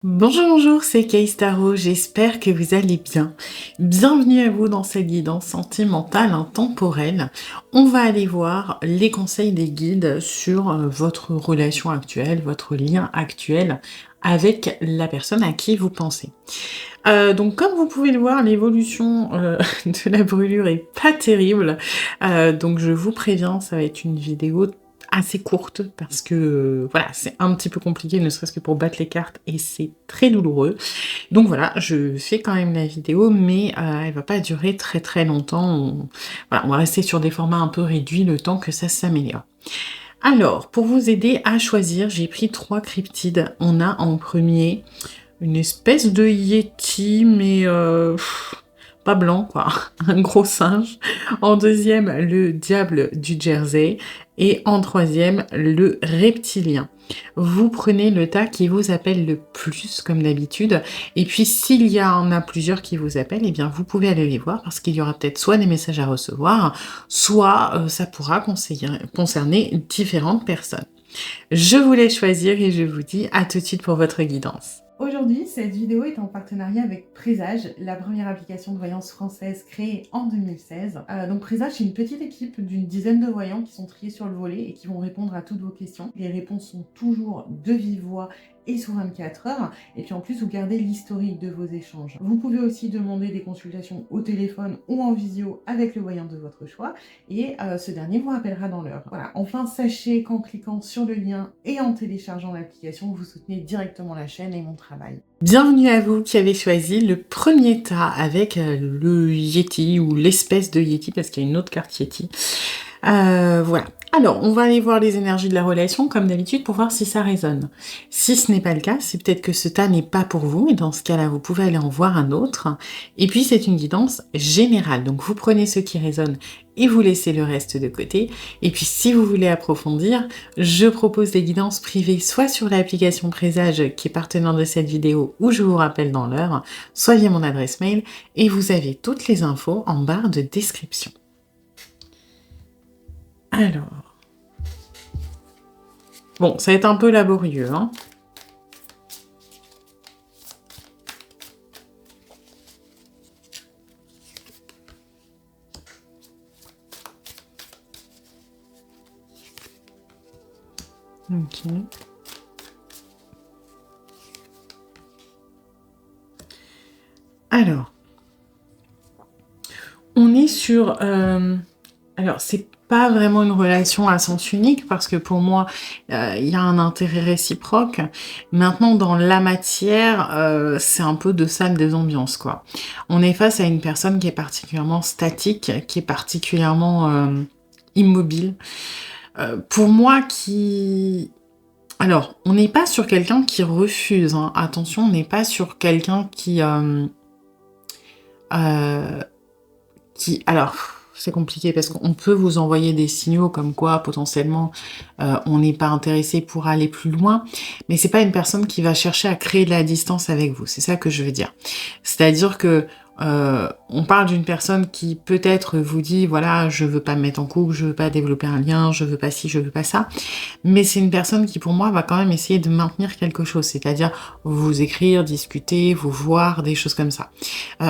Bonjour, bonjour, c'est Kay Tarot, j'espère que vous allez bien. Bienvenue à vous dans cette guidance sentimentale intemporelle. On va aller voir les conseils des guides sur votre relation actuelle, votre lien actuel avec la personne à qui vous pensez. Donc comme vous pouvez le voir, l'évolution de la brûlure est pas terrible. Donc je vous préviens, ça va être une vidéo assez courte parce que voilà, c'est un petit peu compliqué, ne serait-ce que pour battre les cartes et c'est très douloureux. Donc voilà, je fais quand même la vidéo, mais elle va pas durer très très longtemps. Voilà, on va rester sur des formats un peu réduits le temps que ça s'améliore. Alors, pour vous aider à choisir, j'ai pris 3 cryptides. On a en premier une espèce de yéti, mais pas blanc, quoi. Un gros singe. En deuxième, le diable du Jersey. Et en troisième, le reptilien. Vous prenez le tas qui vous appelle le plus, comme d'habitude. Et puis, s'il y en a plusieurs qui vous appellent, eh bien, vous pouvez aller les voir parce qu'il y aura peut-être soit des messages à recevoir, soit ça pourra concerner différentes personnes. Je vous laisse choisir et je vous dis à tout de suite pour votre guidance. Aujourd'hui, cette vidéo est en partenariat avec Présage, la première application de voyance française créée en 2016. Donc Présage, c'est une petite équipe d'une dizaine de voyants qui sont triés sur le volet et qui vont répondre à toutes vos questions. Les réponses sont toujours de vive voix et sous 24 heures. Et puis en plus, vous gardez l'historique de vos échanges. Vous pouvez aussi demander des consultations au téléphone ou en visio avec le voyant de votre choix. Et ce dernier vous rappellera dans l'heure. Voilà. Enfin, sachez qu'en cliquant sur le lien et en téléchargeant l'application, vous soutenez directement la chaîne et mon travail. Bienvenue à vous qui avez choisi le premier tas avec le Yeti ou l'espèce de Yeti parce qu'il y a une autre carte Yeti. Voilà. Alors, on va aller voir les énergies de la relation, comme d'habitude, pour voir si ça résonne. Si ce n'est pas le cas, c'est peut-être que ce tas n'est pas pour vous, et dans ce cas-là, vous pouvez aller en voir un autre. Et puis, c'est une guidance générale, donc vous prenez ce qui résonne et vous laissez le reste de côté. Et puis, si vous voulez approfondir, je propose des guidances privées, soit sur l'application Présage, qui est partenaire de cette vidéo, ou je vous rappelle dans l'heure, soit via mon adresse mail, et vous avez toutes les infos en barre de description. Alors, bon, ça va être un peu laborieux, hein. Ok. Alors, on est sur... alors, c'est pas vraiment une relation à sens unique parce que pour moi, il y a un intérêt réciproque. Maintenant, dans la matière, c'est un peu de salle des ambiances, quoi. On est face à une personne qui est particulièrement statique, qui est particulièrement immobile. Pour moi, qui... Alors, on n'est pas sur quelqu'un qui refuse, hein. Attention, on n'est pas sur quelqu'un euh, qui... Alors, c'est compliqué parce qu'on peut vous envoyer des signaux comme quoi, potentiellement, on n'est pas intéressé pour aller plus loin, mais c'est pas une personne qui va chercher à créer de la distance avec vous. C'est ça que je veux dire. C'est-à-dire que on parle d'une personne qui peut-être vous dit, voilà, je veux pas me mettre en couple, je veux pas développer un lien, je veux pas ci, je veux pas ça. Mais c'est une personne qui, pour moi, va quand même essayer de maintenir quelque chose, c'est-à-dire vous écrire, discuter, vous voir, des choses comme ça.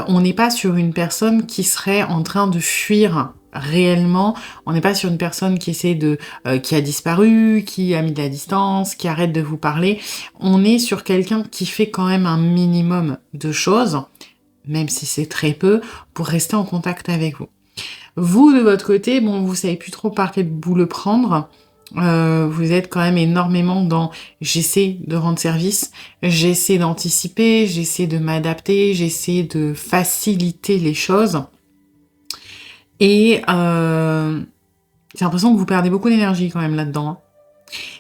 On n'est pas sur une personne qui serait en train de fuir réellement. On n'est pas sur une personne qui essaie de... qui a disparu, qui a mis de la distance, qui arrête de vous parler. On est sur quelqu'un qui fait quand même un minimum de choses, même si c'est très peu, pour rester en contact avec vous. Vous, de votre côté, bon, vous savez plus trop par quel bout le prendre. Vous êtes quand même énormément dans j'essaie de rendre service, j'essaie d'anticiper, j'essaie de m'adapter, j'essaie de faciliter les choses. Et j'ai l'impression que vous perdez beaucoup d'énergie quand même là-dedans, hein.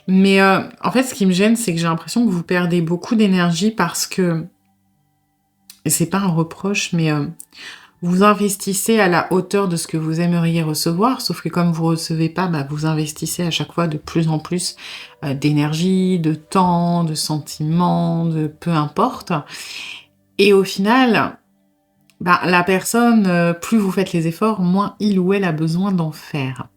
Mais en fait, ce qui me gêne, c'est que j'ai l'impression que vous perdez beaucoup d'énergie parce que, et c'est pas un reproche, mais vous investissez à la hauteur de ce que vous aimeriez recevoir, sauf que comme vous recevez pas, bah, vous investissez à chaque fois de plus en plus d'énergie, de temps, de sentiments, de peu importe. Et au final, Bah, la personne, plus vous faites les efforts, moins il ou elle a besoin d'en faire.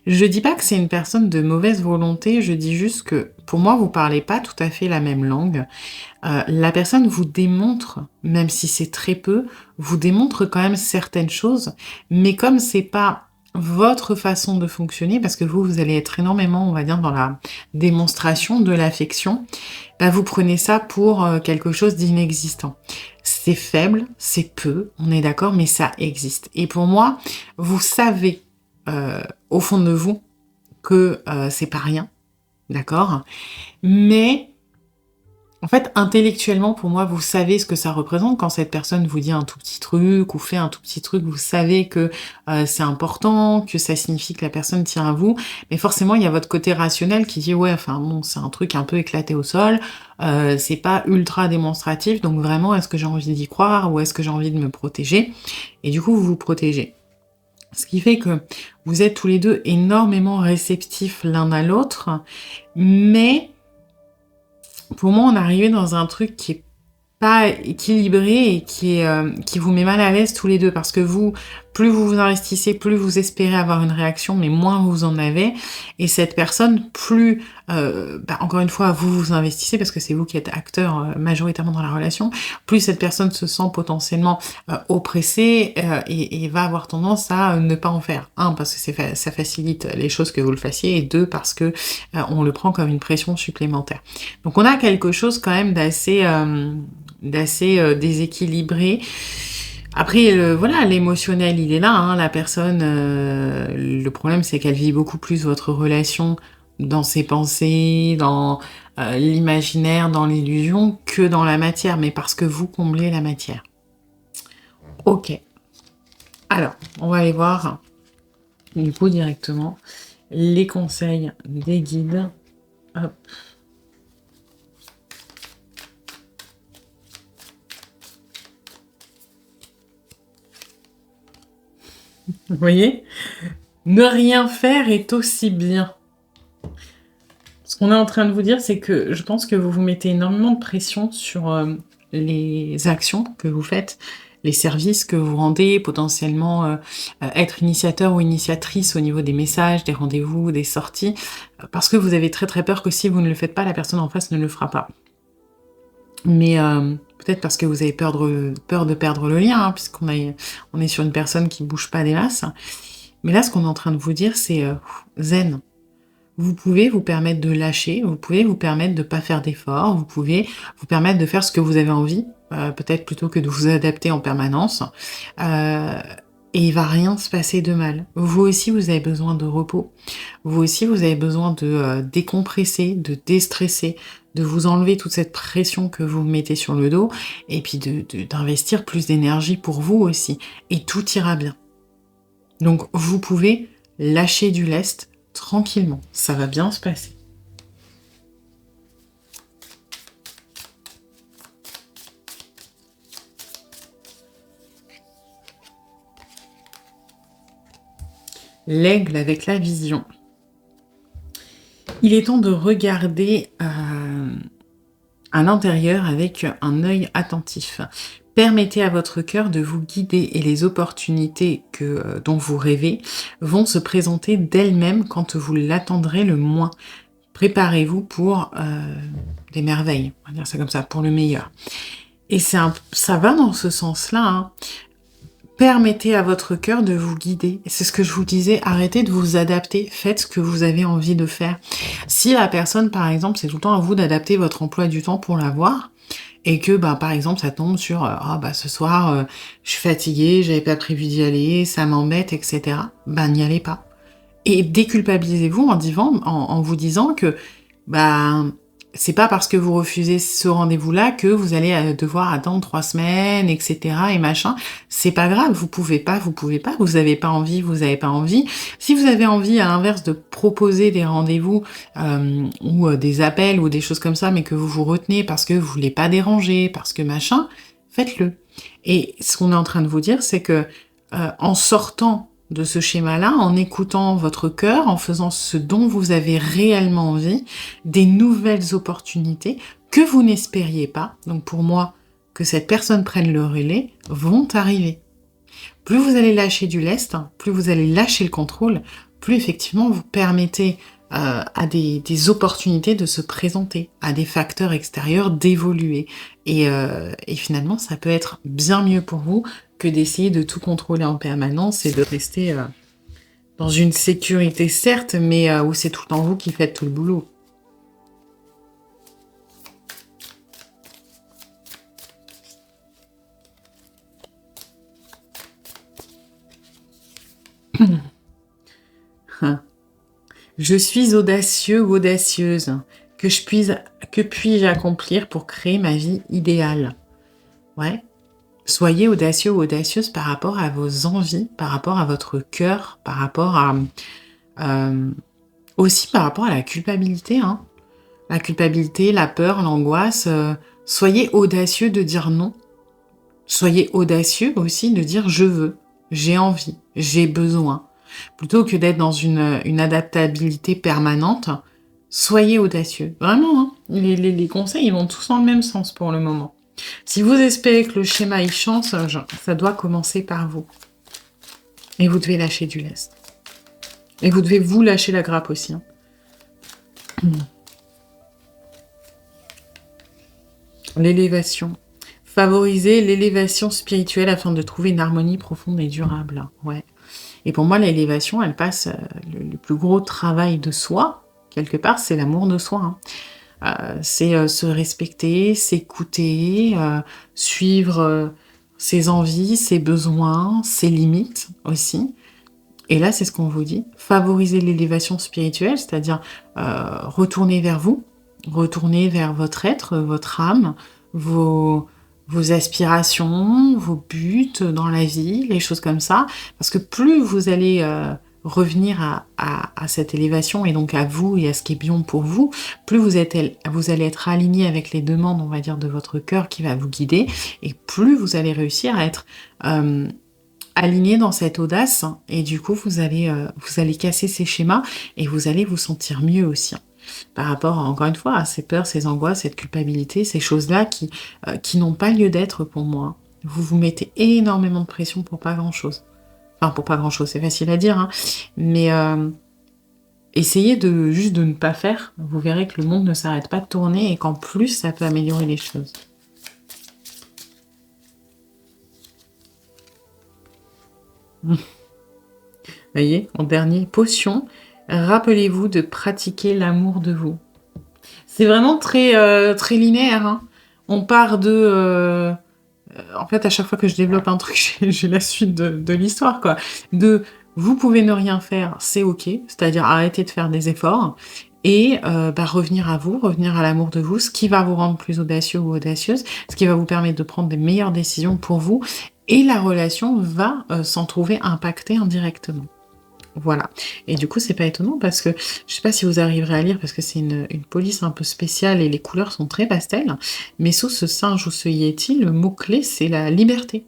Je dis pas que c'est une personne de mauvaise volonté, je dis juste que, pour moi, vous parlez pas tout à fait la même langue. La personne vous démontre, même si c'est très peu, vous démontre quand même certaines choses, mais comme c'est pas votre façon de fonctionner, parce que vous allez être énormément, on va dire, dans la démonstration de l'affection, bah, vous prenez ça pour, quelque chose d'inexistant. C'est faible, c'est peu, on est d'accord, mais ça existe et pour moi, vous savez, au fond de vous que, c'est pas rien, d'accord? Mais en fait, intellectuellement, pour moi, vous savez ce que ça représente quand cette personne vous dit un tout petit truc ou fait un tout petit truc. Vous savez que, c'est important, que ça signifie que la personne tient à vous. Mais forcément, il y a votre côté rationnel qui dit: «Ouais, enfin bon, c'est un truc un peu éclaté au sol, c'est pas ultra démonstratif, donc vraiment, est-ce que j'ai envie d'y croire ou est-ce que j'ai envie de me protéger?» Et du coup, vous vous protégez. Ce qui fait que vous êtes tous les 2 énormément réceptifs l'un à l'autre, mais pour moi, on est arrivé dans un truc qui est pas équilibré et qui vous met mal à l'aise tous les 2 parce que vous, plus vous vous investissez, plus vous espérez avoir une réaction, mais moins vous en avez et cette personne, plus, bah, encore une fois, vous vous investissez parce que c'est vous qui êtes acteur, majoritairement dans la relation, plus cette personne se sent potentiellement, oppressée, et va avoir tendance à, ne pas en faire. 1 parce que ça facilite les choses que vous le fassiez et 2 parce que, on le prend comme une pression supplémentaire. Donc on a quelque chose quand même d'assez, déséquilibré. Après, voilà, l'émotionnel, il est là, hein, la personne, le problème, c'est qu'elle vit beaucoup plus votre relation dans ses pensées, dans, l'imaginaire, dans l'illusion, que dans la matière, mais parce que vous comblez la matière. OK. Alors, on va aller voir, du coup, directement, les conseils des guides. Hop. Vous voyez? Ne rien faire est aussi bien. Ce qu'on est en train de vous dire, c'est que je pense que vous vous mettez énormément de pression sur, les actions que vous faites, les services que vous rendez, potentiellement, être initiateur ou initiatrice au niveau des messages, des rendez-vous, des sorties, parce que vous avez très, très peur que si vous ne le faites pas, la personne en face ne le fera pas. Mais, peut-être parce que vous avez peur de perdre le lien, hein, on est sur une personne qui bouge pas des masses. Mais là, ce qu'on est en train de vous dire, c'est, zen. Vous pouvez vous permettre de lâcher, vous pouvez vous permettre de pas faire d'efforts, vous pouvez vous permettre de faire ce que vous avez envie, peut-être plutôt que de vous adapter en permanence, heu et il va rien se passer de mal. Vous aussi, vous avez besoin de repos. Vous aussi, vous avez besoin de, décompresser, de déstresser, de vous enlever toute cette pression que vous mettez sur le dos et puis d'investir plus d'énergie pour vous aussi et tout ira bien. Donc vous pouvez lâcher du lest tranquillement, ça va bien se passer. L'aigle avec la vision. Il est temps de regarder, à l'intérieur avec un œil attentif. Permettez à votre cœur de vous guider et les opportunités dont vous rêvez vont se présenter d'elles-mêmes quand vous l'attendrez le moins. Préparez-vous pour, des merveilles, on va dire ça comme ça, pour le meilleur. Et ça va dans ce sens-là, hein. Permettez à votre cœur de vous guider. Et c'est ce que je vous disais, arrêtez de vous adapter, faites ce que vous avez envie de faire. Si la personne, par exemple, c'est tout le temps à vous d'adapter votre emploi du temps pour la voir, et que, bah, par exemple, ça tombe sur, «Ah bah, ce soir, je suis fatiguée, j'avais pas prévu d'y aller, ça m'embête» et cetera, bah, n'y allez pas. Et déculpabilisez-vous en vous disant que, bah, c'est pas parce que vous refusez ce rendez-vous-là que vous allez, devoir attendre 3 semaines et cetera et machin. C'est pas grave, vous pouvez pas, vous avez pas envie, vous avez pas envie. Si vous avez envie, à l'inverse, de proposer des rendez-vous, ou, des appels ou des choses comme ça, mais que vous vous retenez parce que vous voulez pas déranger, parce que machin, faites-le. Et ce qu'on est en train de vous dire, c'est que, en sortant de ce schéma-là, en écoutant votre cœur, en faisant ce dont vous avez réellement envie, des nouvelles opportunités que vous n'espériez pas. Donc pour moi, que cette personne prenne le relais vont arriver. Plus vous allez lâcher du lest, plus vous allez lâcher le contrôle, plus effectivement vous permettez à des opportunités de se présenter, à des facteurs extérieurs d'évoluer. Et finalement, ça peut être bien mieux pour vous que d'essayer de tout contrôler en permanence et de rester dans une sécurité, certes, mais où c'est tout le temps vous qui faites tout le boulot. Je suis audacieux ou audacieuse. Que puis-je accomplir pour créer ma vie idéale? Ouais. Soyez audacieux ou audacieuse par rapport à vos envies, par rapport à votre cœur, par rapport à... aussi par rapport à la culpabilité, hein. La culpabilité, la peur, l'angoisse. Soyez audacieux de dire non. Soyez audacieux aussi de dire je veux, j'ai envie, j'ai besoin. Plutôt que d'être dans une adaptabilité permanente, soyez audacieux. Vraiment, hein. Les conseils, ils vont tous dans le même sens pour le moment. Si vous espérez que le schéma, il change, ça doit commencer par vous. Et vous devez lâcher du lest. Et vous devez vous lâcher la grappe aussi, hein. L'élévation. Favoriser l'élévation spirituelle afin de trouver une harmonie profonde et durable. Ouais. Et pour moi, l'élévation, elle passe, le plus gros travail de soi, quelque part, c'est l'amour de soi, hein. C'est se respecter, s'écouter, suivre ses envies, ses besoins, ses limites aussi. Et là, c'est ce qu'on vous dit. Favoriser l'élévation spirituelle, c'est-à-dire retourner vers vous, retourner vers votre être, votre âme, vos aspirations, vos buts dans la vie, les choses comme ça. Parce que plus vous allez revenir à cette élévation et donc à vous et à ce qui est bien pour vous, plus vous allez être aligné avec les demandes, on va dire, de votre cœur qui va vous guider, et plus vous allez réussir à être aligné dans cette audace, et du coup vous allez casser ces schémas et vous allez vous sentir mieux aussi, hein, par rapport, encore une fois, à ces peurs, ces angoisses, cette culpabilité, ces choses-là qui n'ont pas lieu d'être pour moi. Vous vous mettez énormément de pression pour pas grand-chose. Enfin, pour pas grand-chose, c'est facile à dire, hein, mais essayez juste de ne pas faire. Vous verrez que le monde ne s'arrête pas de tourner et qu'en plus, ça peut améliorer les choses. Voyez, en dernier, potion. Rappelez-vous de pratiquer l'amour de vous. C'est vraiment très, très linéaire, hein. On part de... en fait, à chaque fois que je développe un truc, j'ai la suite de l'histoire, quoi. Vous pouvez ne rien faire, c'est OK. C'est-à-dire arrêter de faire des efforts et revenir à vous, revenir à l'amour de vous, ce qui va vous rendre plus audacieux ou audacieuse, ce qui va vous permettre de prendre des meilleures décisions pour vous, et la relation va s'en trouver impactée indirectement. Voilà. Et du coup, c'est pas étonnant parce que, je sais pas si vous arriverez à lire parce que c'est une police un peu spéciale et les couleurs sont très pastel, mais sous ce singe ou ce yéti, le mot-clé, c'est la liberté.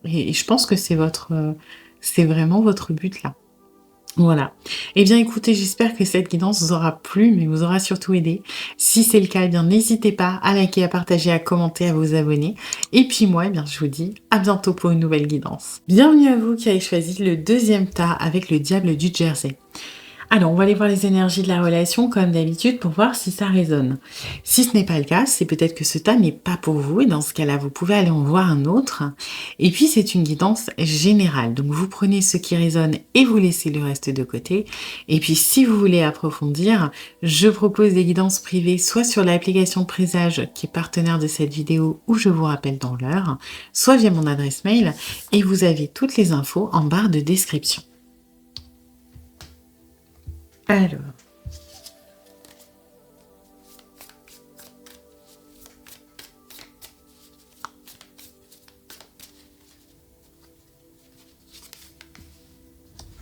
Et je pense que c'est vraiment votre but là. Voilà. Eh bien, écoutez, j'espère que cette guidance vous aura plu, mais vous aura surtout aidé. Si c'est le cas, eh bien, n'hésitez pas à liker, à partager, à commenter, à vous abonner. Et puis moi, eh bien, je vous dis à bientôt pour une nouvelle guidance. Bienvenue à vous qui avez choisi le deuxième tas avec le diable du Jersey. Alors, on va aller voir les énergies de la relation comme d'habitude pour voir si ça résonne. Si ce n'est pas le cas, c'est peut-être que ce tas n'est pas pour vous et dans ce cas-là, vous pouvez aller en voir un autre. Et puis, c'est une guidance générale. Donc, vous prenez ce qui résonne et vous laissez le reste de côté. Et puis, si vous voulez approfondir, je propose des guidances privées soit sur l'application Présage qui est partenaire de cette vidéo où je vous rappelle dans l'heure, soit via mon adresse mail et vous avez toutes les infos en barre de description. Alors,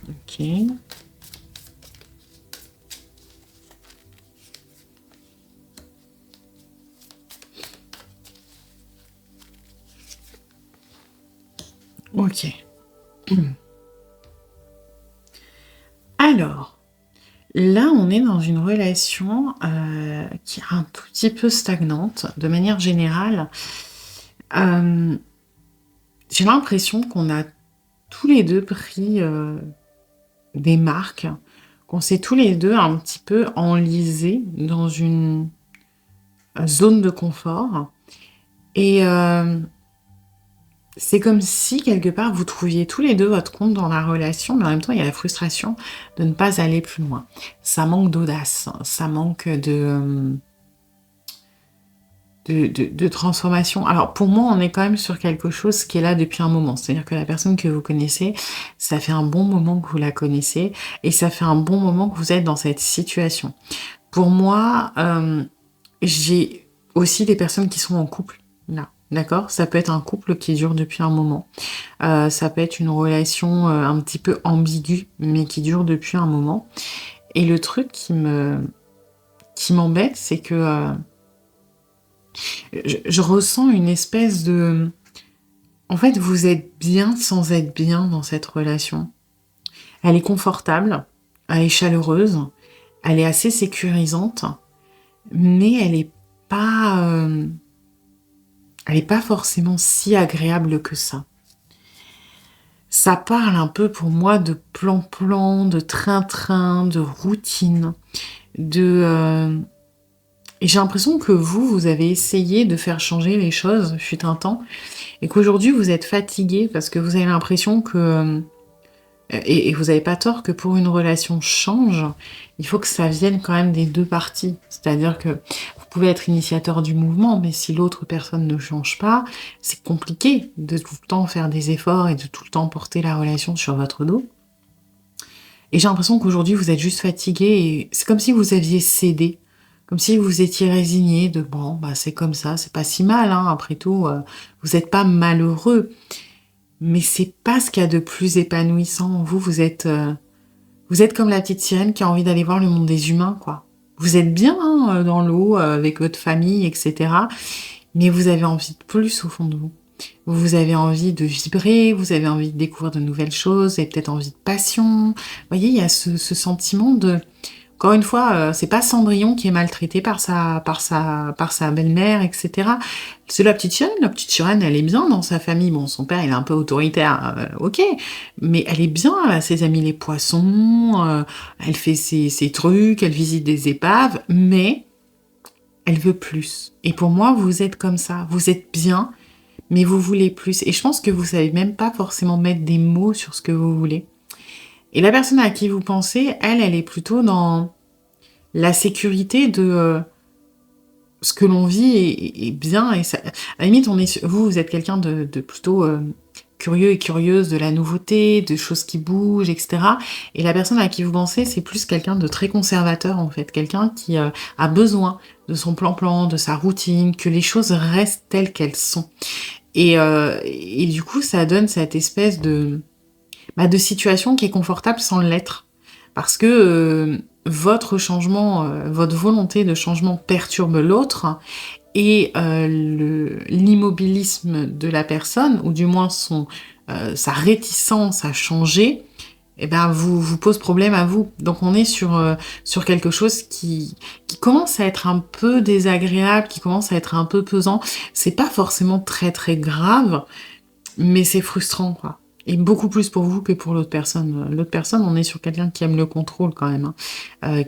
ok. Ok. Alors, là, on est dans une relation qui est un tout petit peu stagnante, de manière générale. Hem, j'ai l'impression qu'on a tous les 2 pris, des marques, qu'on s'est tous les 2 un petit peu enlisés dans une, zone de confort et c'est comme si quelque part vous trouviez tous les 2 votre compte dans la relation, mais en même temps il y a la frustration de ne pas aller plus loin. Ça manque d'audace, ça manque de transformation. Alors pour moi, on est quand même sur quelque chose qui est là depuis un moment. C'est-à-dire que la personne que vous connaissez, ça fait un bon moment que vous la connaissez et ça fait un bon moment que vous êtes dans cette situation. Pour moi, j'ai aussi des personnes qui sont en couple, là, d'accord? Ça peut être un couple qui dure depuis un moment. Ça peut être une relation, un petit peu ambiguë, mais qui dure depuis un moment et le truc qui m'embête, c'est que, je ressens une espèce de en fait, vous êtes bien sans être bien dans cette relation. Elle est confortable, elle est chaleureuse, elle est assez sécurisante, mais elle est pas forcément si agréable que ça. Ça parle un peu pour moi de plan-plan, de train-train, de routine, et j'ai l'impression que vous avez essayé de faire changer les choses fut un temps et qu'aujourd'hui vous êtes fatigué parce que vous avez l'impression que, et vous avez pas tort, que pour une relation change, il faut que ça vienne quand même des 2 parties. C'est-à-dire que vous pouvez être initiateur du mouvement, mais si l'autre personne ne change pas, c'est compliqué de tout le temps faire des efforts et de tout le temps porter la relation sur votre dos. Et j'ai l'impression qu'aujourd'hui vous êtes juste fatigué et c'est comme si vous aviez cédé, comme si vous étiez résigné de: «Bon, bah, c'est comme ça, c'est pas si mal, hein, après tout, vous êtes pas malheureux». Mais c'est pas ce qu'il y a de plus épanouissant. Vous êtes comme la petite sirène qui a envie d'aller voir le monde des humains, quoi. Vous êtes bien, hein, dans l'eau, avec votre famille et cetera, mais vous avez envie de plus au fond de vous. Vous avez envie de vibrer, vous avez envie de découvrir de nouvelles choses, et peut-être envie de passion. Vous voyez, il y a ce sentiment de encore une fois, c'est pas Cendrillon qui est maltraité par sa belle-mère et cetera. C'est la petite sirène. La petite sirène, elle est bien dans sa famille. Bon, son père, il est un peu autoritaire, OK, mais elle est bien, elle a ses amis les poissons, elle fait ses trucs, elle visite des épaves, mais elle veut plus. Et pour moi, vous êtes comme ça. Vous êtes bien, mais vous voulez plus. Et je pense que vous savez même pas forcément mettre des mots sur ce que vous voulez. Et la personne à qui vous pensez, elle est plutôt dans la sécurité de, ce que l'on vit est bien et ça à la limite, on est su vous êtes quelqu'un de plutôt, curieux et curieuse de la nouveauté, de choses qui bougent et cetera et la personne à qui vous pensez, c'est plus quelqu'un de très conservateur, en fait. Quelqu'un qui, a besoin de son plan-plan, de sa routine, que les choses restent telles qu'elles sont et du coup, ça donne cette espèce de situation qui est confortable sans l'être. Parce que, votre changement, votre volonté de changement perturbe l'autre et l'immobilisme de la personne ou du moins sa réticence à changer et ben, vous pose problème à vous. Donc on est sur quelque chose qui commence à être un peu désagréable, qui commence à être un peu pesant. C'est pas forcément très, très grave, mais c'est frustrant, quoi et beaucoup plus pour vous que pour l'autre personne. L'autre personne, on est sur quelqu'un qui aime le contrôle quand même, hein,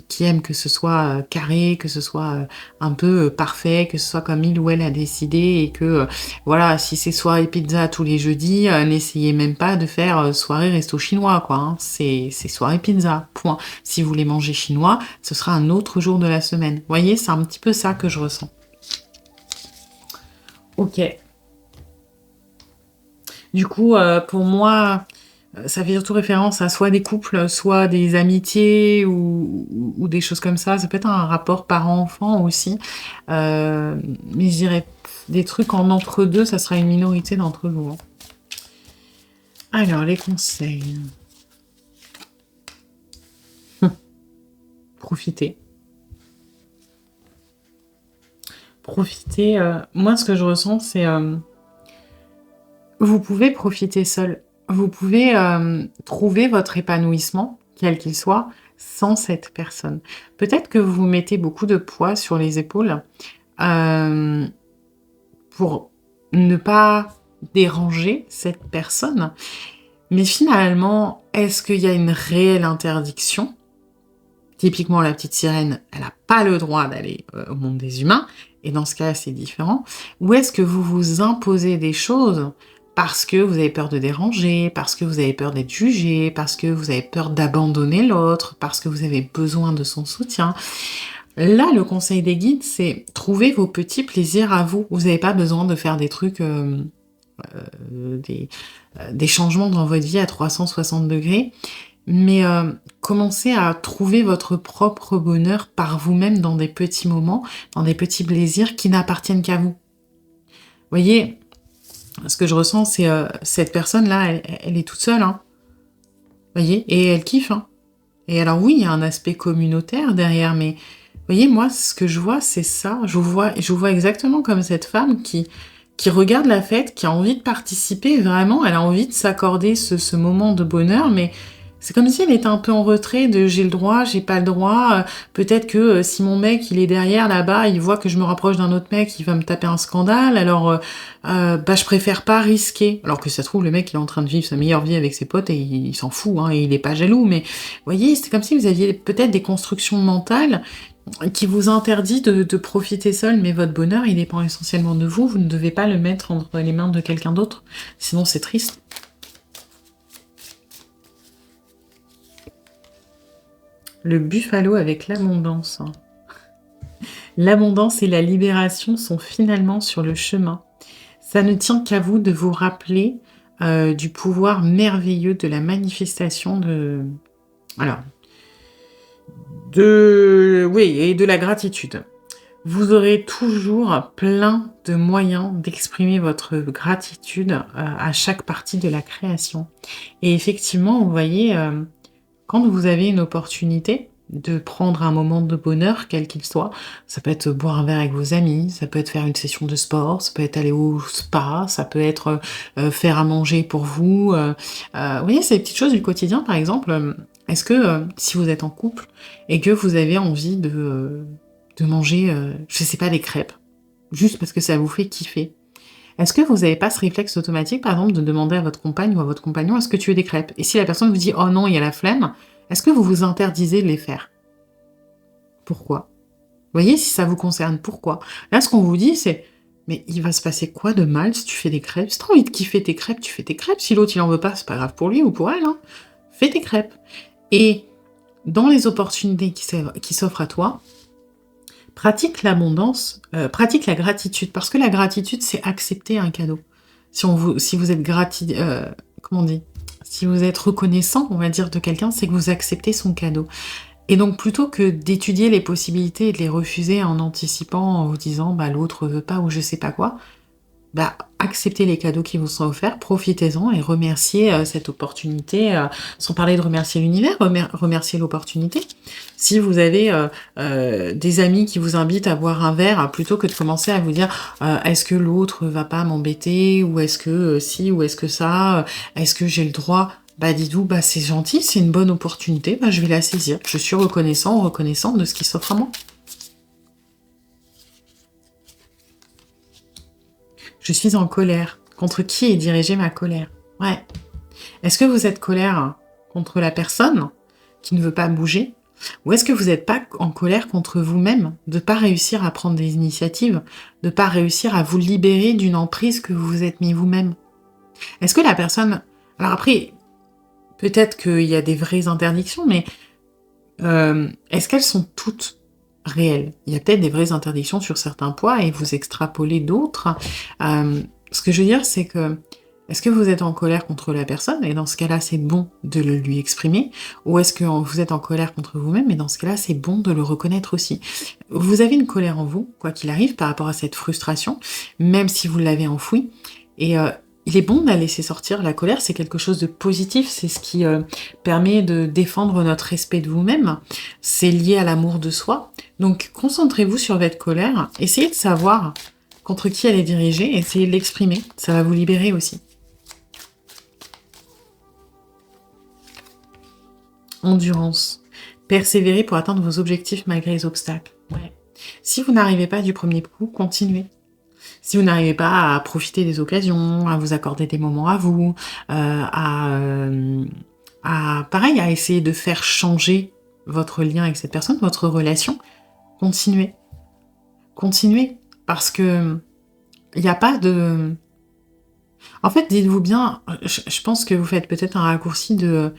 qui aime que ce soit, carré, que ce soit, un peu, parfait, que ce soit comme il ou elle a décidé et que, voilà, si c'est soirée pizza tous les jeudis, n'essayez même pas de faire, soirée resto chinois, quoi, hein. C'est soirée pizza, point. Si vous voulez manger chinois, ce sera un autre jour de la semaine. Vous voyez? C'est un petit peu ça que je ressens. OK. Du coup, pour moi, ça fait surtout référence à soit des couples, soit des amitiés ou des choses comme ça. Ça peut être un rapport parent-enfant aussi, mais je dirais des trucs en entre-deux, ça sera une minorité d'entre vous, hein. Alors les conseils. Profitez. Profitez, moi ce que je ressens c'est, vous pouvez profiter seul. Vous pouvez, trouver votre épanouissement, quel qu'il soit, sans cette personne. Peut-être que vous vous mettez beaucoup de poids sur les épaules, hem, pour ne pas déranger cette personne. Mais finalement, est-ce qu'il y a une réelle interdiction? Typiquement, la petite sirène, elle n'a pas le droit d'aller au monde des humains, et dans ce cas-là, c'est différent. Ou est-ce que vous vous imposez des choses parce que vous avez peur de déranger, parce que vous avez peur d'être jugé, parce que vous avez peur d'abandonner l'autre, parce que vous avez besoin de son soutien? Là, le conseil des guides, c'est trouver vos petits plaisirs à vous. Vous n'avez pas besoin de faire des trucs, des changements dans votre vie à 360 degrés. Mais commencez à trouver votre propre bonheur par vous-même dans des petits moments, dans des petits plaisirs qui n'appartiennent qu'à vous. Vous voyez, ce que je ressens, c'est cette personne-là, elle est toute seule, hein. Vous voyez, et elle kiffe, hein. Et alors oui, il y a un aspect communautaire derrière, mais vous voyez, moi, ce que je vois, c'est ça. Je vous vois exactement comme cette femme qui regarde la fête, qui a envie de participer, vraiment, elle a envie de s'accorder ce moment de bonheur, mais c'est comme si elle était un peu en retrait de j'ai le droit, j'ai pas le droit. Peut-être que si mon mec il est derrière là-bas, il voit que je me rapproche d'un autre mec, il va me taper un scandale. Alors bah je préfère pas risquer. Alors que ça se trouve le mec il est en train de vivre sa meilleure vie avec ses potes et il s'en fout, hein, et il est pas jaloux. Mais vous voyez, c'est comme si vous aviez peut-être des constructions mentales qui vous interdit de profiter seul, mais votre bonheur il dépend essentiellement de vous. Vous ne devez pas le mettre entre les mains de quelqu'un d'autre, sinon c'est triste. Le buffalo avec l'abondance. L'abondance et la libération sont finalement sur le chemin. Ça ne tient qu'à vous de vous rappeler du pouvoir merveilleux de la manifestation de... Alors, oui, et de la gratitude. Vous aurez toujours plein de moyens d'exprimer votre gratitude à chaque partie de la création. Et effectivement, vous voyez, quand vous avez une opportunité de prendre un moment de bonheur, quel qu'il soit, ça peut être boire un verre avec vos amis, ça peut être faire une session de sport, ça peut être aller au spa, ça peut être faire à manger pour vous. Vous voyez, c'est des petites choses du quotidien, par exemple. Est-ce que si vous êtes en couple et que vous avez envie de manger, je sais pas, des crêpes, juste parce que ça vous fait kiffer, est-ce que vous n'avez pas ce réflexe automatique, par exemple, de demander à votre compagne ou à votre compagnon, est-ce que tu veux des crêpes? Et si la personne vous dit, oh non, il y a la flemme, est-ce que vous vous interdisez de les faire? Pourquoi? Vous voyez, si ça vous concerne, pourquoi? Là, ce qu'on vous dit, c'est, mais il va se passer quoi de mal si tu fais des crêpes? Si t'as envie de kiffer tes crêpes, tu fais tes crêpes. Si l'autre, il en veut pas, c'est pas grave pour lui ou pour elle, hein. Fais tes crêpes. Et dans les opportunités qui s'offrent à toi, pratique l'abondance, pratique la gratitude, parce que la gratitude, c'est accepter un cadeau. Si vous êtes comment on dit? Si vous êtes reconnaissant, on va dire, de quelqu'un, c'est que vous acceptez son cadeau. Et donc, plutôt que d'étudier les possibilités et de les refuser en anticipant, en vous disant, bah, l'autre veut pas ou je sais pas quoi, bah, acceptez les cadeaux qui vous sont offerts, profitez-en et remerciez cette opportunité, sans parler de remercier l'univers, remercier l'opportunité. Si vous avez des amis qui vous invitent à boire un verre, plutôt que de commencer à vous dire est-ce que l'autre va pas m'embêter, ou est-ce que si, ou est-ce que ça, est-ce que j'ai le droit, bah dites-vous, bah c'est gentil, c'est une bonne opportunité, bah je vais la saisir. Je suis reconnaissante de ce qui s'offre à moi. Je suis en colère. Contre qui est dirigée ma colère? Ouais. Est-ce que vous êtes colère contre la personne qui ne veut pas bouger? Ou est-ce que vous n'êtes pas en colère contre vous-même de ne pas réussir à prendre des initiatives, de ne pas réussir à vous libérer d'une emprise que vous vous êtes mis vous-même? Est-ce que la personne... Alors après, peut-être qu'il y a des vraies interdictions, mais est-ce qu'elles sont toutes réelles? Il y a peut-être des vraies interdictions sur certains poids et vous extrapolez d'autres. Ce que je veux dire, c'est que est-ce que vous êtes en colère contre la personne et dans ce cas-là, c'est bon de le lui exprimer? Ou est-ce que vous êtes en colère contre vous-même et dans ce cas-là, c'est bon de le reconnaître aussi? Vous avez une colère en vous, quoi qu'il arrive, par rapport à cette frustration, même si vous l'avez enfouie. Et il est bon de la laisser sortir. La colère, c'est quelque chose de positif. C'est ce qui permet de défendre notre respect de vous-même. C'est lié à l'amour de soi. Donc, concentrez-vous sur votre colère. Essayez de savoir contre qui elle est dirigée. Essayez de l'exprimer. Ça va vous libérer aussi. Endurance. Persévérer pour atteindre vos objectifs malgré les obstacles. Ouais. Si vous n'arrivez pas du premier coup, continuez. Si vous n'arrivez pas à profiter des occasions, à vous accorder des moments à vous, à pareil, à essayer de faire changer votre lien avec cette personne, votre relation, continuez. Continuez. Parce que il n'y a pas de... En fait, dites-vous bien, je pense que vous faites peut-être un raccourci de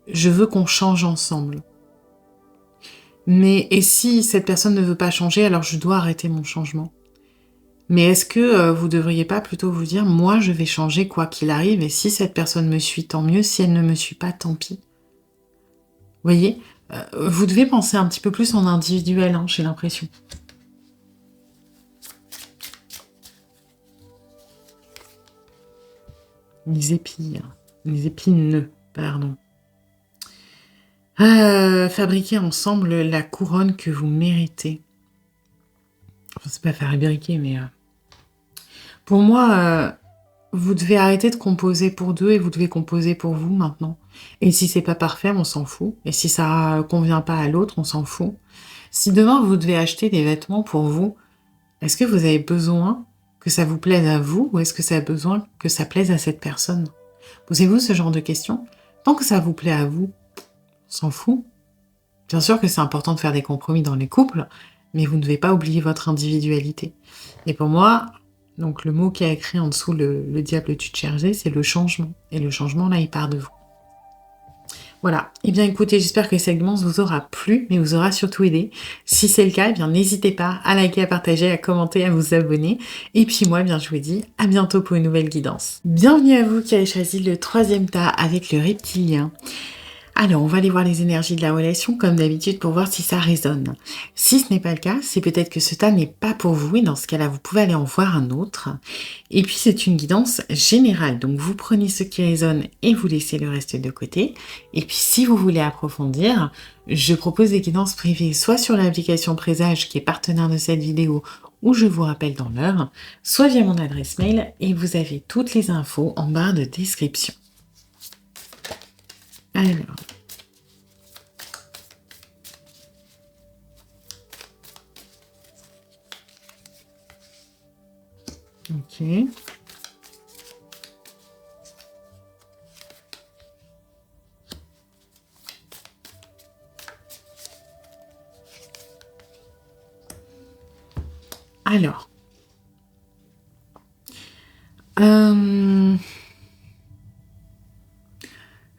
je veux qu'on change ensemble. Mais et si cette personne ne veut pas changer, alors je dois arrêter mon changement. Mais est-ce que vous devriez pas plutôt vous dire moi je vais changer quoi qu'il arrive et si cette personne me suit tant mieux, si elle ne me suit pas tant pis. Vous voyez? Vous devez penser un petit peu plus en individuel, hein, j'ai l'impression. Les épines, pardon. Fabriquer ensemble la couronne que vous méritez. Enfin, c'est pas fabriquer, mais pour moi, vous devez arrêter de composer pour 2 et vous devez composer pour vous maintenant. Et si c'est pas parfait, on s'en fout. Et si ça convient pas à l'autre, on s'en fout. Si demain vous devez acheter des vêtements pour vous, est-ce que vous avez besoin que ça vous plaise à vous ou est-ce que ça a besoin que ça plaise à cette personne? Posez-vous ce genre de questions. Tant que ça vous plaît à vous, on s'en fout. Bien sûr que c'est important de faire des compromis dans les couples, mais vous ne devez pas oublier votre individualité. Et pour moi, donc le mot qui a écrit en dessous le diable tu te cherchais, c'est le changement. Et le changement, là, il part de vous. Voilà. Eh bien, écoutez, j'espère que cette guidance vous aura plu, mais vous aura surtout aidé. Si c'est le cas, eh bien, n'hésitez pas à liker, à partager, à commenter, à vous abonner. Et puis moi, eh bien, je vous dis à bientôt pour une nouvelle guidance. Bienvenue à vous qui avez choisi le 3e tas avec le reptilien. Alors, on va aller voir les énergies de la relation comme d'habitude pour voir si ça résonne. Si ce n'est pas le cas, c'est peut-être que ce tas n'est pas pour vous et dans ce cas-là, vous pouvez aller en voir un autre. Et puis, c'est une guidance générale. Donc, vous prenez ce qui résonne et vous laissez le reste de côté. Et puis, si vous voulez approfondir, je propose des guidances privées soit sur l'application Présage qui est partenaire de cette vidéo où je vous rappelle dans l'heure, soit via mon adresse mail et vous avez toutes les infos en barre de description. Alors, ok. Alors,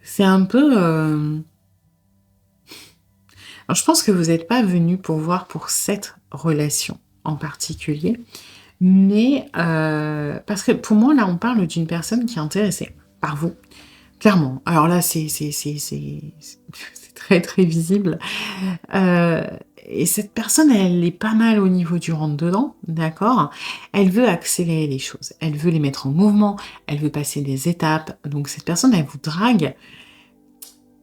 c'est un peu... Alors, je pense que vous n'êtes pas venu pour voir pour cette relation en particulier, mais parce que pour moi, là, on parle d'une personne qui est intéressée par vous, clairement. Alors là, c'est très, très visible. Et cette personne, elle est pas mal au niveau du rentre-dedans, d'accord? Elle veut accélérer les choses, elle veut les mettre en mouvement, elle veut passer des étapes. Donc cette personne, elle vous drague,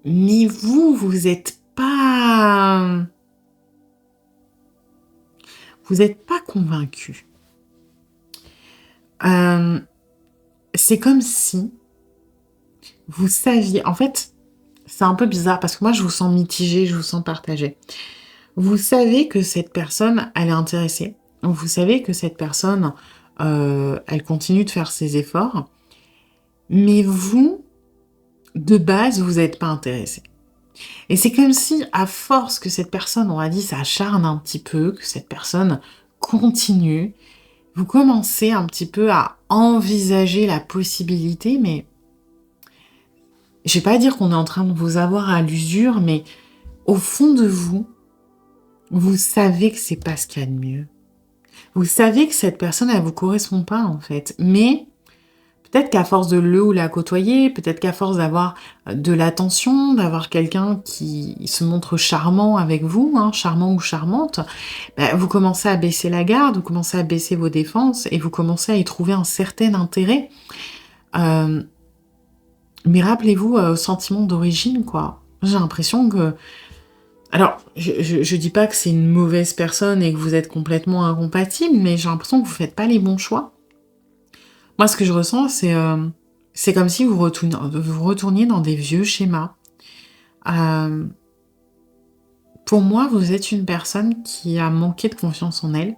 mais vous êtes pas... Vous n'êtes pas convaincu. C'est comme si vous saviez... En fait, c'est un peu bizarre parce que moi, je vous sens mitigé, je vous sens partagé. Vous savez que cette personne, elle est intéressée. Vous savez que cette personne, elle continue de faire ses efforts. Mais vous, de base, vous n'êtes pas intéressé. Et c'est comme si, à force que cette personne, on a dit, s'acharne un petit peu, que cette personne continue, vous commencez un petit peu à envisager la possibilité, mais je vais pas dire qu'on est en train de vous avoir à l'usure, mais au fond de vous, vous savez que c'est pas ce qu'il y a de mieux. Vous savez que cette personne, elle vous correspond pas, en fait. Mais peut-être qu'à force de le ou la côtoyer, peut-être qu'à force d'avoir de l'attention, d'avoir quelqu'un qui se montre charmant avec vous, hein, charmant ou charmante, bah, vous commencez à baisser la garde, vous commencez à baisser vos défenses et vous commencez à y trouver un certain intérêt. Mais rappelez-vous au sentiment d'origine, quoi. J'ai l'impression que... Alors, je dis pas que c'est une mauvaise personne et que vous êtes complètement incompatible, mais j'ai l'impression que vous faites pas les bons choix. Moi, ce que je ressens, c'est comme si vous retourniez dans des vieux schémas. Pour moi, vous êtes une personne qui a manqué de confiance en elle,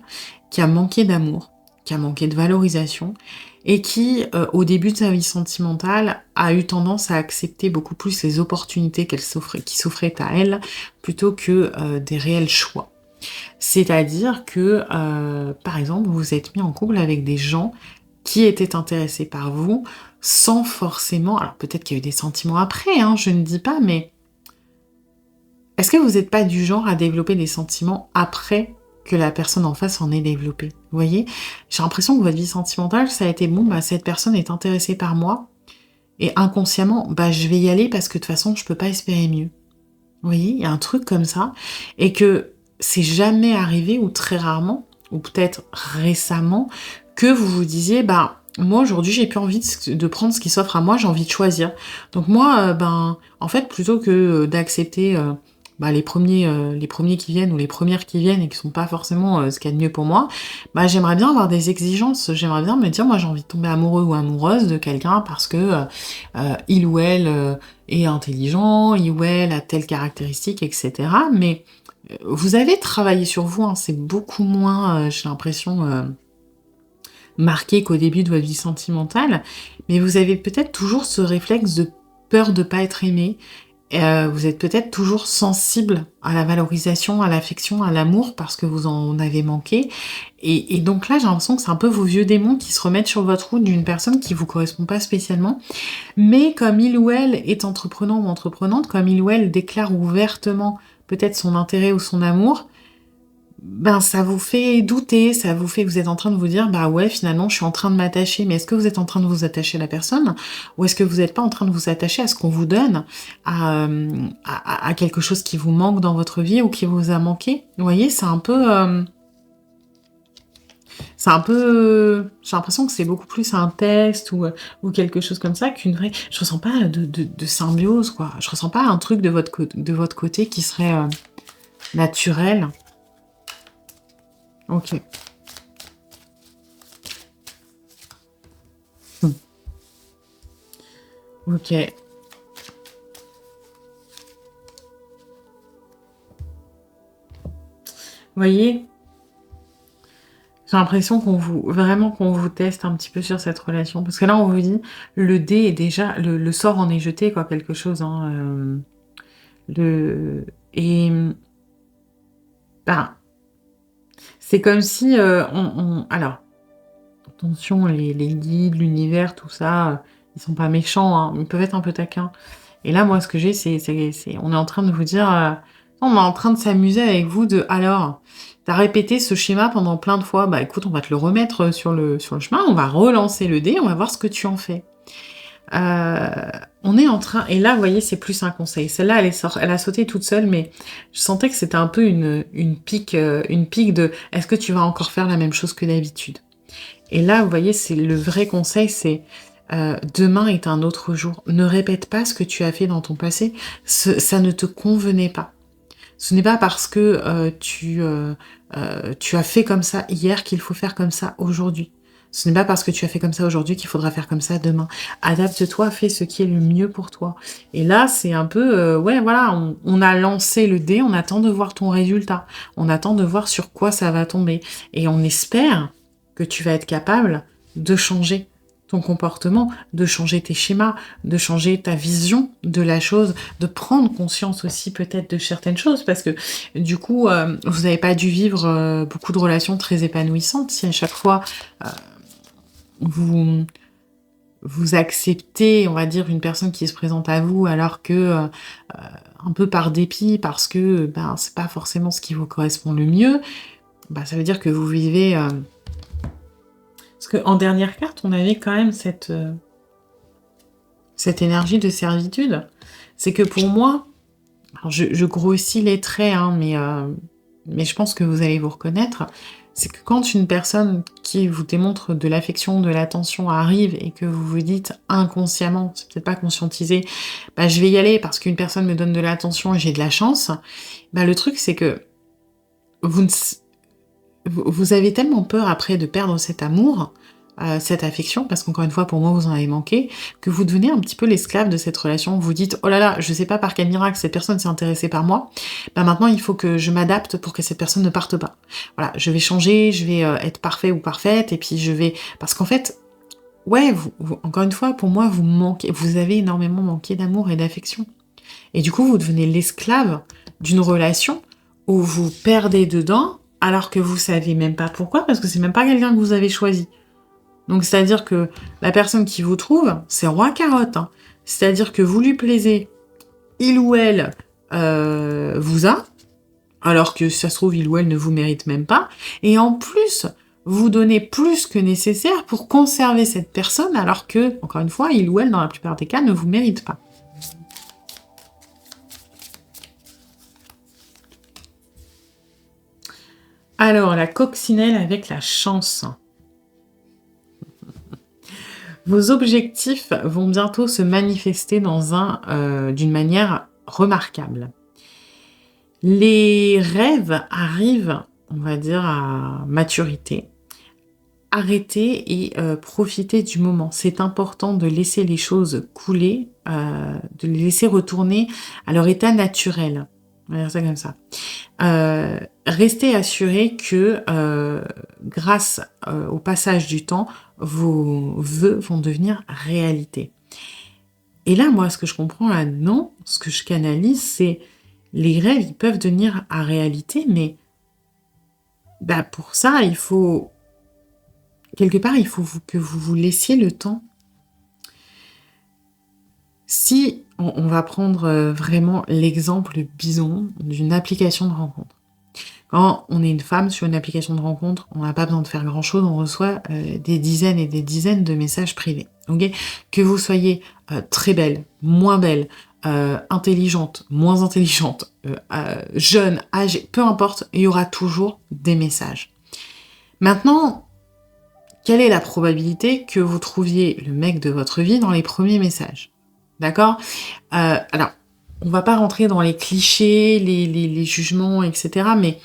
qui a manqué d'amour, qui a manqué de valorisation et qui, au début de sa vie sentimentale, a eu tendance à accepter beaucoup plus les opportunités qui s'offraient à elle, plutôt que, des réels choix. C'est-à-dire que, par exemple, vous vous êtes mis en couple avec des gens qui étaient intéressés par vous, sans forcément alors peut-être qu'il y a eu des sentiments après, hein, je ne dis pas, mais est-ce que vous n'êtes pas du genre à développer des sentiments après que la personne en face en ait développé? Vous voyez? J'ai l'impression que votre vie sentimentale, ça a été: «Bon, bah, cette personne est intéressée par moi et inconsciemment, bah, je vais y aller parce que de toute façon, je peux pas espérer mieux». Vous voyez? Il y a un truc comme ça et que c'est jamais arrivé ou très rarement, ou peut-être récemment, que vous vous disiez: «Bah, moi aujourd'hui, j'ai plus envie de prendre ce qui s'offre à moi, j'ai envie de choisir. Donc moi, ben, en fait, plutôt que, d'accepter, bah, les premiers qui viennent ou les premières qui viennent et qui sont pas forcément, ce qu'il y a de mieux pour moi, bah, j'aimerais bien avoir des exigences. J'aimerais bien me dire: moi, j'ai envie de tomber amoureux ou amoureuse de quelqu'un parce que, il ou elle, est intelligent, il ou elle a telle caractéristique et cetera». Mais, vous avez travaillé sur vous, hein, c'est beaucoup moins, j'ai l'impression, marqué qu'au début de votre vie sentimentale, mais vous avez peut-être toujours ce réflexe de peur de pas être aimé. Vous êtes peut-être toujours sensible à la valorisation, à l'affection, à l'amour parce que vous en avez manqué et donc là, j'ai l'impression que c'est un peu vos vieux démons qui se remettent sur votre route d'une personne qui vous correspond pas spécialement. Mais comme il ou elle est entreprenant ou entreprenante, comme il ou elle déclare ouvertement peut-être son intérêt ou son amour, ben, ça vous fait douter, ça vous fait vous êtes en train de vous dire: «Bah, ouais, finalement, je suis en train de m'attacher». Mais est-ce que vous êtes en train de vous attacher à la personne? Ou est-ce que vous êtes pas en train de vous attacher à ce qu'on vous donne? À quelque chose qui vous manque dans votre vie ou qui vous a manqué? Vous voyez? J'ai l'impression que c'est beaucoup plus un test ou quelque chose comme ça qu'une vraie je ressens pas de symbiose, quoi. Je ressens pas un truc de votre côté qui serait, naturel. OK. Mmh. OK. Vous voyez? J'ai l'impression qu'on vous teste un petit peu sur cette relation. Parce que là, on vous dit, le dé est déjà le sort en est jeté, quoi, quelque chose, hein, le et ben, c'est comme si, alors, attention, les guides, l'univers, tout ça, ils sont pas méchants, hein, ils peuvent être un peu taquins. Et là, moi, ce que j'ai, c'est on est en train de vous dire, on est en train de s'amuser avec vous de: «Alors, tu as répété ce schéma pendant plein de fois, bah, écoute, on va te le remettre, sur le chemin, on va relancer le dé, on va voir ce que tu en fais». On est en train et là, vous voyez, c'est plus un conseil. Celle-là, elle a sauté toute seule, mais je sentais que c'était un peu une pique de: «Est-ce que tu vas encore faire la même chose que d'habitude?» Et là, vous voyez, c'est le vrai conseil, c'est, demain est un autre jour. Ne répète pas ce que tu as fait dans ton passé, ça ne te convenait pas. Ce n'est pas parce que, tu as fait comme ça hier qu'il faut faire comme ça aujourd'hui. Ce n'est pas parce que tu as fait comme ça aujourd'hui qu'il faudra faire comme ça demain. Adapte-toi, fais ce qui est le mieux pour toi. Et là, c'est un peu, ouais, voilà, on a lancé le dé, on attend de voir ton résultat. On attend de voir sur quoi ça va tomber et on espère que tu vas être capable de changer ton comportement, de changer tes schémas, de changer ta vision de la chose, de prendre conscience aussi peut-être de certaines choses parce que du coup, vous n'avez pas dû vivre, beaucoup de relations très épanouissantes si à chaque fois, heu, vous vous acceptez, on va dire, une personne qui se présente à vous alors que, un peu par dépit parce que, ben, c'est pas forcément ce qui vous correspond le mieux, bah, ça veut dire que vous vivez, parce qu'en dernière carte, on avait quand même cette énergie de servitude. C'est que pour moi, alors je grossis les traits, hein, mais je pense que vous allez vous reconnaître. C'est que quand une personne qui vous démontre de l'affection, de l'attention arrive et que vous vous dites inconsciemment, c'est peut-être pas conscientisé: «Bah, je vais y aller parce qu'une personne me donne de l'attention et j'ai de la chance», bah, le truc c'est que vous ne s vous avez tellement peur après de perdre cet amour, cette affection, parce qu'encore une fois, pour moi, vous en avez manqué, que vous devenez un petit peu l'esclave de cette relation. Vous dites: «Oh là là, je sais pas par quel miracle cette personne s'est intéressée par moi. Bah, maintenant, il faut que je m'adapte pour que cette personne ne parte pas. Voilà, je vais changer, je vais, être parfait ou parfaite et puis je vais» parce qu'en fait, ouais, vous encore une fois, pour moi, vous avez énormément manqué d'amour et d'affection. Et du coup, vous devenez l'esclave d'une relation où vous perdez dedans, alors que vous savez même pas pourquoi, parce que c'est même pas quelqu'un que vous avez choisi. Donc, c'est-à-dire que la personne qui vous trouve, c'est roi carotte, hein. C'est-à-dire que vous lui plaisez, il ou elle vous a, alors que ça se trouve, il ou elle ne vous mérite même pas. Et en plus, vous donnez plus que nécessaire pour conserver cette personne, alors que, encore une fois, il ou elle, dans la plupart des cas, ne vous mérite pas. Alors, la coccinelle avec la chance. Vos objectifs vont bientôt se manifester d'une manière remarquable. Les rêves arrivent, on va dire, à maturité. Arrêtez et profitez du moment. C'est important de laisser les choses couler, de les laisser retourner à leur état naturel. On va dire ça comme ça. Restez assurés que, grâce, au passage du temps, vos vœux vont devenir réalité. Et là, moi, ce que je comprends là-dedans, ce que je canalise, c'est les rêves, ils peuvent devenir à réalité, mais bah, pour ça, il faut quelque part, il faut que vous vous laissiez le temps. Si on va prendre, vraiment l'exemple bison d'une application de rencontre. Quand on est une femme sur une application de rencontre, on n'a pas besoin de faire grand-chose, on reçoit, des dizaines et des dizaines de messages privés, OK? Que vous soyez, très belle, intelligente, moins intelligente, jeune, âgée, peu importe, il y aura toujours des messages. Maintenant, quelle est la probabilité que vous trouviez le mec de votre vie dans les premiers messages? D'accord? Alors, on va pas rentrer dans les clichés, les jugements et cetera, mais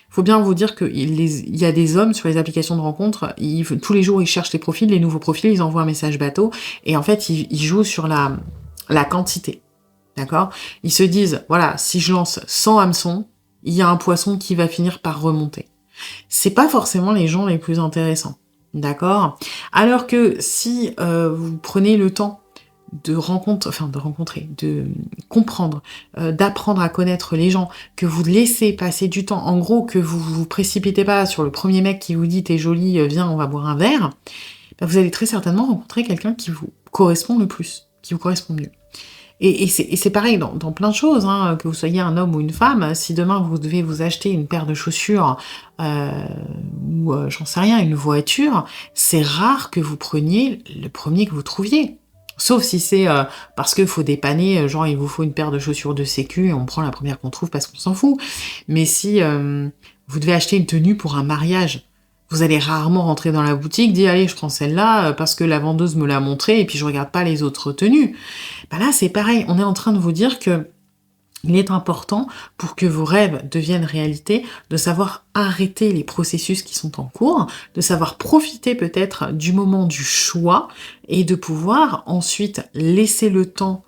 faut bien vous dire qu'il y a des hommes sur les applications de rencontres, tous les jours, ils cherchent les profils, les nouveaux profils, ils envoient un message bateau et en fait, ils jouent sur la quantité, d'accord? Ils se disent: «Voilà, si je lance 100 hameçons, il y a un poisson qui va finir par remonter». C'est pas forcément les gens les plus intéressants, d'accord? Alors que si, vous prenez le temps de rencontrer, de comprendre, d'apprendre à connaître les gens, que vous laissez passer du temps, en gros, que vous précipitez pas sur le premier mec qui vous dit: «Tu es jolie, viens, on va boire un verre», bah, vous allez très certainement rencontrer quelqu'un qui vous correspond le plus, qui vous correspond mieux. Et c'est pareil dans plein de choses, hein, que vous soyez un homme ou une femme, si demain vous devez vous acheter une paire de chaussures, heu, ou, j'en sais rien, une voiture, c'est rare que vous preniez le premier que vous trouviez. Sauf si c'est, parce qu'il faut dépanner, genre il vous faut une paire de chaussures de sécu et on prend la première qu'on trouve parce qu'on s'en fout. Mais si, vous devez acheter une tenue pour un mariage, vous allez rarement rentrer dans la boutique, dire: «Allez, je prends celle-là, parce que la vendeuse me l'a montrée et puis je regarde pas les autres tenues». Bah, là, c'est pareil, on est en train de vous dire que il est important, pour que vos rêves deviennent réalité, de savoir arrêter les processus qui sont en cours, de savoir profiter peut-être du moment du choix et de pouvoir ensuite laisser le temps,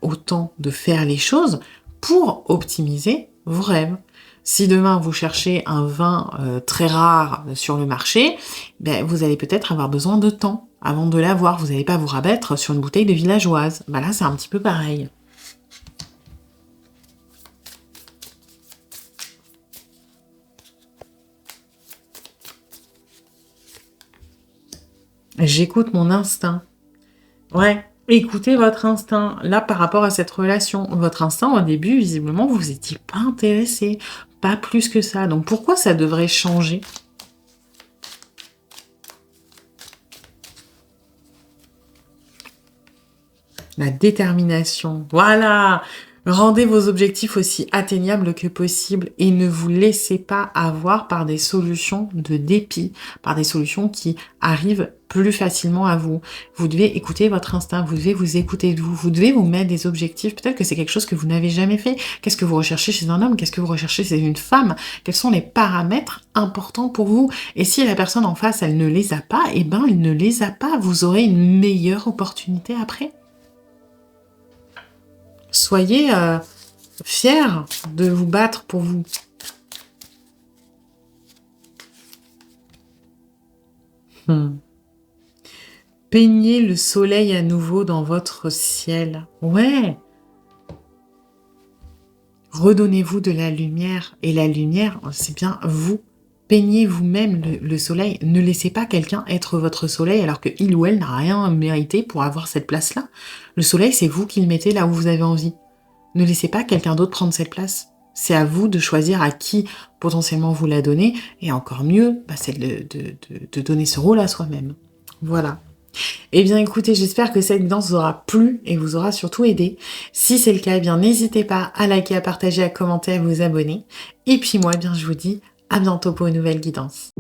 au temps de faire les choses pour optimiser vos rêves. Si demain vous cherchez un vin, très rare, sur le marché, vous allez peut-être avoir besoin de temps avant de l'avoir. Vous n'allez pas vous rabattre sur une bouteille de villageoise. Bah, là, c'est un petit peu pareil. J'écoute mon instinct. Ouais, écoutez votre instinct. Là, par rapport à cette relation, votre instinct, au début, visiblement, vous étiez pas intéressé, pas plus que ça. Donc pourquoi ça devrait changer? La détermination. Voilà! Rendez vos objectifs aussi atteignables que possible et ne vous laissez pas avoir par des solutions de dépit, par des solutions qui arrivent plus facilement à vous. Vous devez écouter votre instinct, vous devez vous écouter de vous, vous devez vous mettre des objectifs. Peut-être que c'est quelque chose que vous n'avez jamais fait. Qu'est-ce que vous recherchez chez un homme? Qu'est-ce que vous recherchez chez une femme? Quels sont les paramètres importants pour vous? Et si la personne en face, elle ne les a pas, eh ben, elle ne les a pas. Vous aurez une meilleure opportunité après. Soyez fiers de vous battre pour vous. Hmm. Peignez le soleil à nouveau dans votre ciel. Ouais. Redonnez-vous de la lumière. Et la lumière, c'est bien vous. Peignez vous-même le soleil. Ne laissez pas quelqu'un être votre soleil alors que il ou elle n'a rien mérité pour avoir cette place-là. Le soleil, c'est vous qui le mettez là où vous avez envie. Ne laissez pas quelqu'un d'autre prendre cette place. C'est à vous de choisir à qui potentiellement vous la donnez. Et encore mieux, c'est de donner ce rôle à soi-même. Voilà. Eh bien écoutez, j'espère que cette guidance vous aura plu et vous aura surtout aidé. Si c'est le cas, eh bien n'hésitez pas à liker, à partager, à commenter, à vous abonner. Et puis moi, eh bien je vous dis à bientôt pour une nouvelle guidance.